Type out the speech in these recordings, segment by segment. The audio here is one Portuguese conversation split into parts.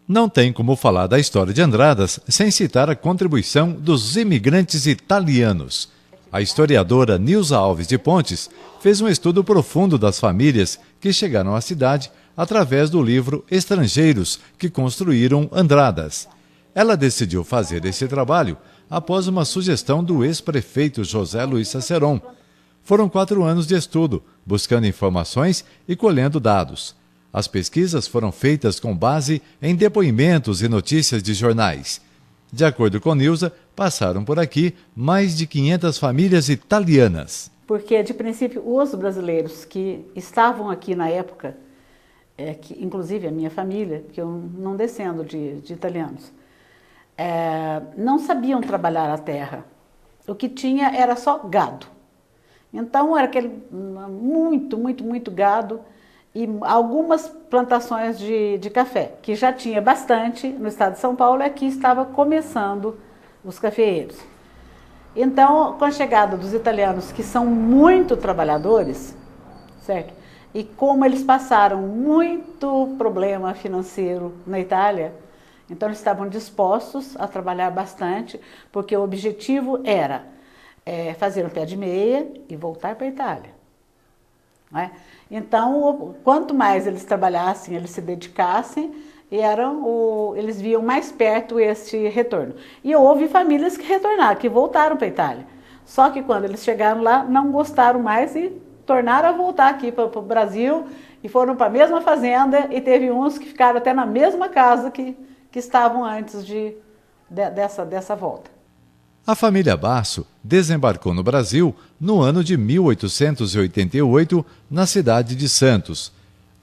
Não tem como falar da história de Andradas sem citar a contribuição dos imigrantes italianos. A historiadora Nilza Alves de Pontes fez um estudo profundo das famílias que chegaram à cidade através do livro Estrangeiros que construíram Andradas. Ela decidiu fazer esse trabalho após uma sugestão do ex-prefeito José Luiz Saceron. Foram 4 anos de estudo, buscando informações e colhendo dados. As pesquisas foram feitas com base em depoimentos e notícias de jornais. De acordo com Nilza, passaram por aqui mais de 500 famílias italianas. Porque, de princípio, os brasileiros que estavam aqui na época, inclusive a minha família, que eu não descendo de italianos, não sabiam trabalhar a terra. O que tinha era só gado. Então, era aquele muito gado e algumas plantações de café, que já tinha bastante no estado de São Paulo, e aqui estava começando os cafeeiros. Então, com a chegada dos italianos, que são muito trabalhadores, certo? E como eles passaram muito problema financeiro na Itália, então eles estavam dispostos a trabalhar bastante, porque o objetivo era fazer um pé de meia e voltar para a Itália. Não é? Então, quanto mais eles trabalhassem, eles se dedicassem, eles viam mais perto esse retorno. E houve famílias que retornaram, que voltaram para a Itália. Só que quando eles chegaram lá, não gostaram mais e tornaram a voltar aqui para o Brasil e foram para a mesma fazenda, e teve uns que ficaram até na mesma casa que estavam antes dessa volta. A família Basso desembarcou no Brasil no ano de 1888, na cidade de Santos.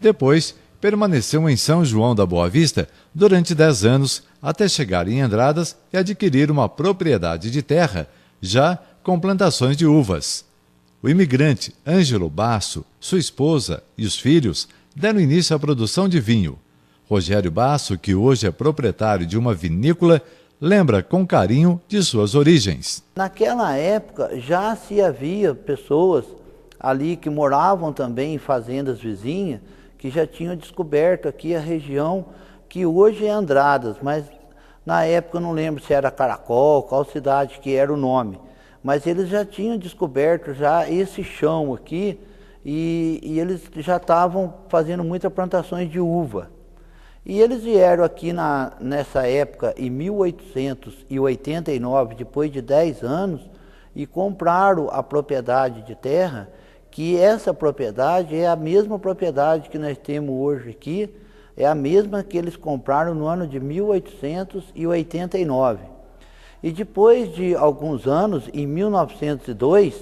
Depois, permaneceu em São João da Boa Vista durante 10 anos, até chegar em Andradas e adquirir uma propriedade de terra, já com plantações de uvas. O imigrante Ângelo Basso, sua esposa e os filhos deram início à produção de vinho. Rogério Basso, que hoje é proprietário de uma vinícola, lembra com carinho de suas origens. Naquela época já se havia pessoas ali que moravam também em fazendas vizinhas, que já tinham descoberto aqui a região que hoje é Andradas, mas na época eu não lembro se era Caracol, qual cidade que era o nome. Mas eles já tinham descoberto já esse chão aqui e eles já estavam fazendo muitas plantações de uva. E eles vieram aqui nessa época, em 1889, depois de 10 anos, e compraram a propriedade de terra, que essa propriedade é a mesma propriedade que nós temos hoje aqui, é a mesma que eles compraram no ano de 1889. E depois de alguns anos, em 1902,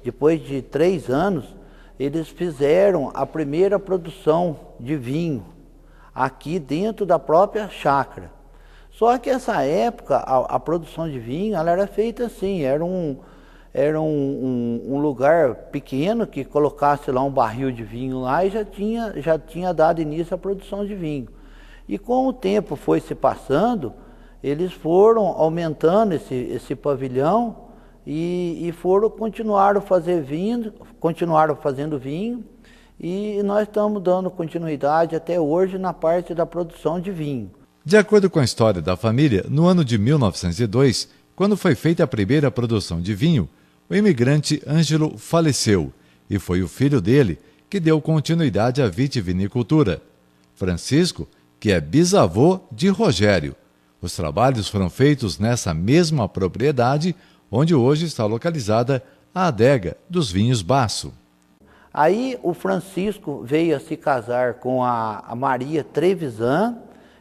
depois de 3 anos, eles fizeram a primeira produção de vinho, aqui dentro da própria chácara. Só que essa época, a produção de vinho, ela era feita assim, era um lugar pequeno que colocasse lá um barril de vinho lá e já tinha dado início à produção de vinho. E com o tempo foi se passando, eles foram aumentando esse pavilhão e continuaram fazendo vinho. E nós estamos dando continuidade até hoje na parte da produção de vinho. De acordo com a história da família, no ano de 1902, quando foi feita a primeira produção de vinho, o imigrante Ângelo faleceu e foi o filho dele que deu continuidade à vitivinicultura. Francisco, que é bisavô de Rogério. Os trabalhos foram feitos nessa mesma propriedade, onde hoje está localizada a adega dos vinhos Basso. Aí o Francisco veio a se casar com a Maria Trevisan,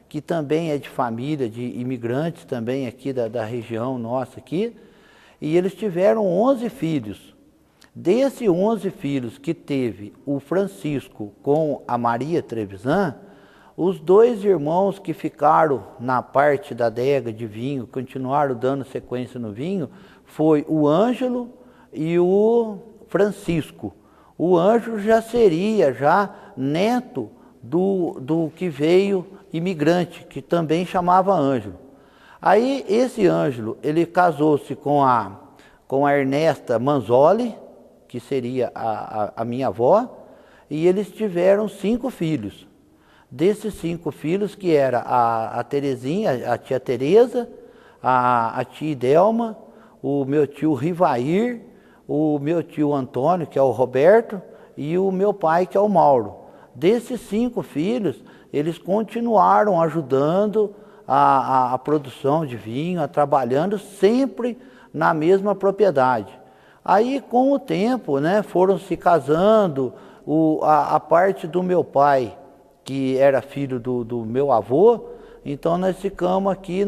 que também é de família de imigrantes também aqui da região nossa aqui, e eles tiveram 11 filhos. Desses 11 filhos que teve o Francisco com a Maria Trevisan, os 2 irmãos que ficaram na parte da adega de vinho, continuaram dando sequência no vinho, foi o Ângelo e o Francisco. O Ângelo já seria neto do que veio imigrante, que também chamava Ângelo. Aí esse Ângelo, ele casou-se com a Ernesta Manzoli, que seria a minha avó, e eles tiveram 5 filhos. Desses 5 filhos, que era a Terezinha, a tia Tereza, a tia Idelma, o meu tio Rivair, o meu tio Antônio, que é o Roberto, e o meu pai, que é o Mauro. Desses 5 filhos, eles continuaram ajudando a produção de vinho, trabalhando sempre na mesma propriedade. Aí, com o tempo, né, foram se casando. A parte do meu pai, que era filho do meu avô, então nós ficamos aqui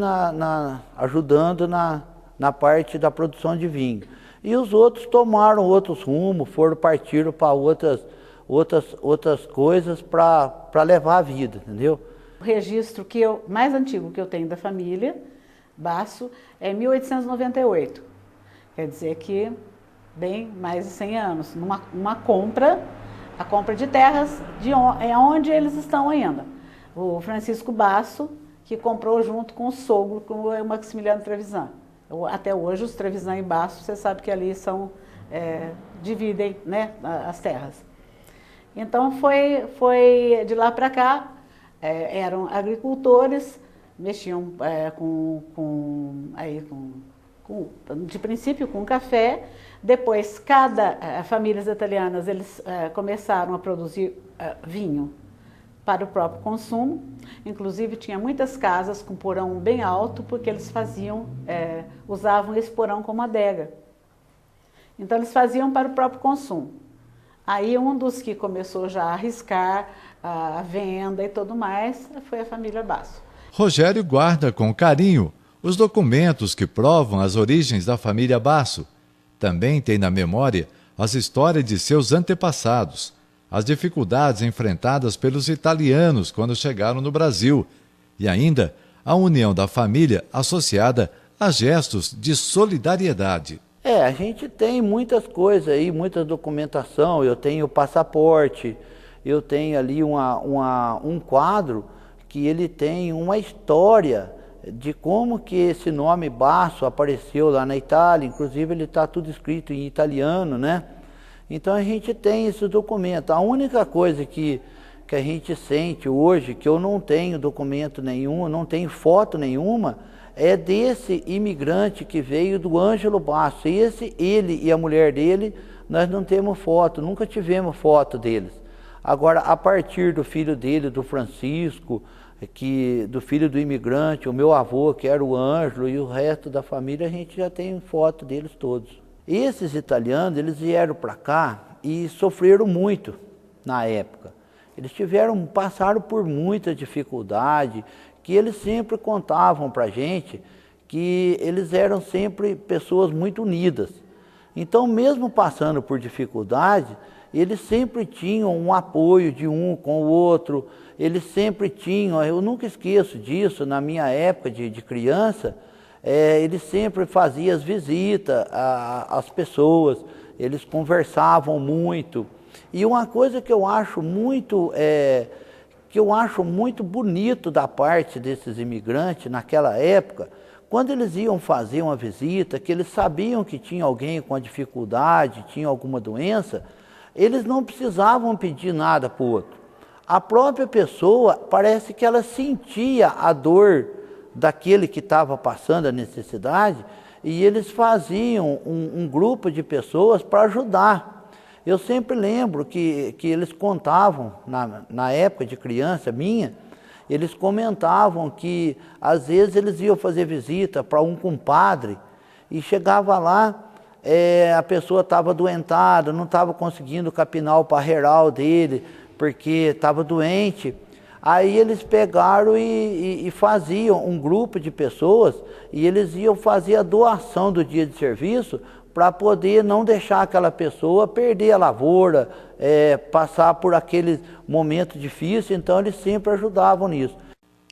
ajudando na parte da produção de vinho. E os outros tomaram outros rumos, partiram para outras coisas para levar a vida, entendeu? O registro mais antigo que eu tenho da família Basso é 1898. Quer dizer que bem mais de 100 anos, a compra de terras é onde eles estão ainda. O Francisco Basso, que comprou junto com o sogro, com o Maximiliano Trevisan. Até hoje os Trevisan e Basso, você sabe que ali dividem, né, as terras. Então foi de lá para cá, eram agricultores, mexiam de princípio com café. Depois, famílias italianas, eles começaram a produzir vinho para o próprio consumo. Inclusive, tinha muitas casas com porão bem alto, porque eles usavam esse porão como adega. Então, eles faziam para o próprio consumo. Aí, um dos que começou já a arriscar a venda e tudo mais, foi a família Basso. Rogério guarda com carinho os documentos que provam as origens da família Basso. Também tem na memória as histórias de seus antepassados, as dificuldades enfrentadas pelos italianos quando chegaram no Brasil e ainda a união da família associada a gestos de solidariedade. A gente tem muitas coisas aí, muita documentação. Eu tenho o passaporte, eu tenho ali um quadro que ele tem uma história de como que esse nome Basso apareceu lá na Itália. Inclusive ele está tudo escrito em italiano, né? Então a gente tem esse documento. A única coisa que a gente sente hoje, que eu não tenho documento nenhum, não tenho foto nenhuma, é desse imigrante que veio do Ângelo Basso. Ele e a mulher dele, nós não temos foto, nunca tivemos foto deles. Agora, a partir do filho dele, do Francisco, do filho do imigrante, o meu avô, que era o Ângelo, e o resto da família, a gente já tem foto deles todos. Esses italianos, eles vieram para cá e sofreram muito na época. Eles passaram por muita dificuldade, que eles sempre contavam para a gente que eles eram sempre pessoas muito unidas. Então, mesmo passando por dificuldade, eles sempre tinham um apoio de um com o outro. Eles sempre tinham, eu nunca esqueço disso, na minha época de criança, eles sempre faziam as visitas às pessoas, eles conversavam muito. E uma coisa que eu acho muito bonito da parte desses imigrantes naquela época, quando eles iam fazer uma visita, que eles sabiam que tinha alguém com dificuldade, tinha alguma doença, eles não precisavam pedir nada para o outro. A própria pessoa, parece que ela sentia a dor daquele que estava passando a necessidade, e eles faziam um grupo de pessoas para ajudar. Eu sempre lembro que eles contavam, na época de criança minha, eles comentavam que às vezes eles iam fazer visita para um compadre e chegava lá, a pessoa estava adoentada, não estava conseguindo capinar o parreiral dele, porque estava doente. Aí eles pegaram e faziam um grupo de pessoas, e eles iam fazer a doação do dia de serviço para poder não deixar aquela pessoa perder a lavoura, passar por aquele momento difícil. Então eles sempre ajudavam nisso.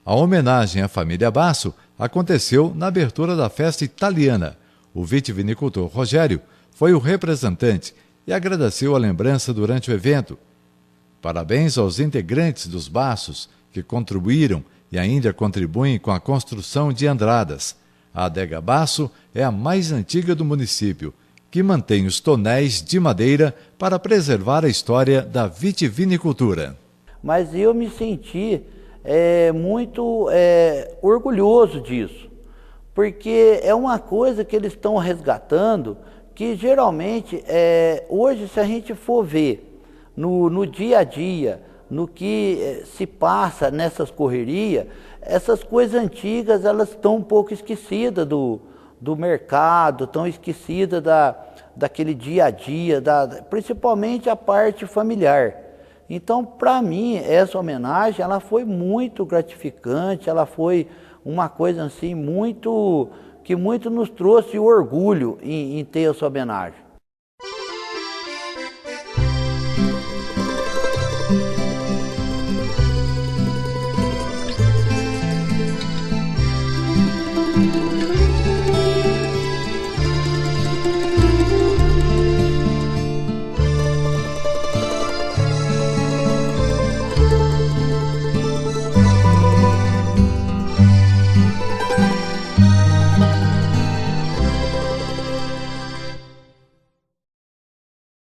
A homenagem à família Basso aconteceu na abertura da festa italiana. O vitivinicultor Rogério foi o representante e agradeceu a lembrança durante o evento. Parabéns aos integrantes dos Bassos que contribuíram e ainda contribuem com a construção de Andradas. A adega Basso é a mais antiga do município, que mantém os tonéis de madeira para preservar a história da vitivinicultura. mas eu me senti muito orgulhoso disso, porque é uma coisa que eles estão resgatando, que geralmente, hoje, se a gente for ver no dia a dia, no que se passa nessas correrias, essas coisas antigas, elas estão um pouco esquecidas do mercado, estão esquecidas daquele dia a dia, principalmente a parte familiar. Então, para mim, essa homenagem, ela foi muito gratificante, ela foi uma coisa assim, que muito nos trouxe orgulho em ter essa homenagem.